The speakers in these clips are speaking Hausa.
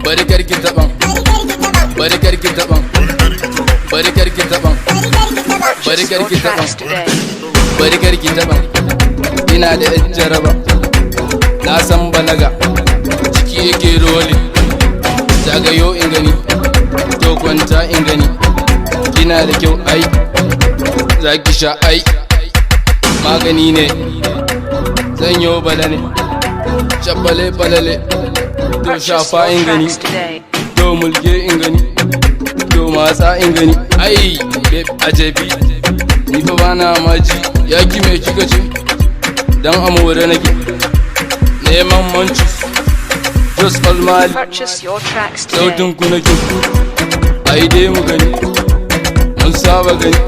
Bari karki taban, bari karki taban, bari karki taban, bari karki taban, bari karki taban. Ina da yan jaraba, na san balaga, ciki yake roli. Zagayo in gani, to kwanta in gani. Kina da kyau ai, zaki sha ai. Magani ne, zan yo bala ne, shabale balale. To shafa in gani, to mulke in gani, to matsa in gani. Ai, babe ajabi, ni fa bana maji. Yaki me kika ce? Dan amore nake, neman manchus. Just all mali, sautin ku nake. Ai dai mu gani, mun saba gani.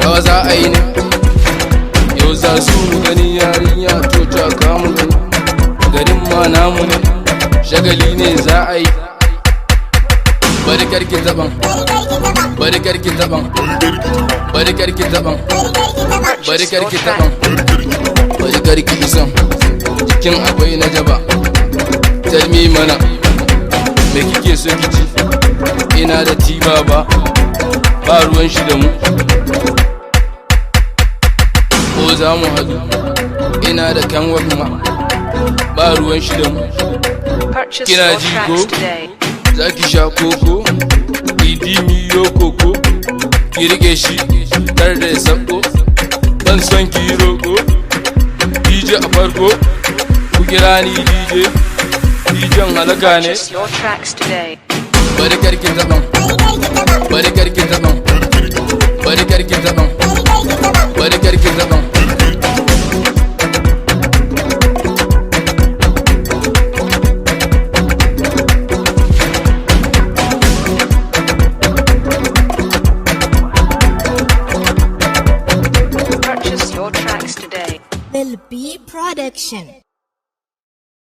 Rawa za a yi ne, yau za su mu gani. Yarinya to taka mu gani, garin ma namu ne. Shagali ne za a yi. Bari karki taban, bari karki taban, bari karki taban, bari karki taban, bari karki isan. Jikin akwai na jaba. Tell me mana, me kike so kici? Ina da tiba ba ruwan shi da mu. Ko za mu hadu, ina da kanwa kuma, ba ruwan shi da mu. Kina ji ko? Zaki sha koko, idi miyo koko. Ki rike shi, kar da ya sako. Ban son ki roko, DJ a farko. Ku kira ni DJ, DJ'n halaka ne. Bari karki taban, bari karki taban, bari karki taban, bari karki taban. Will be production.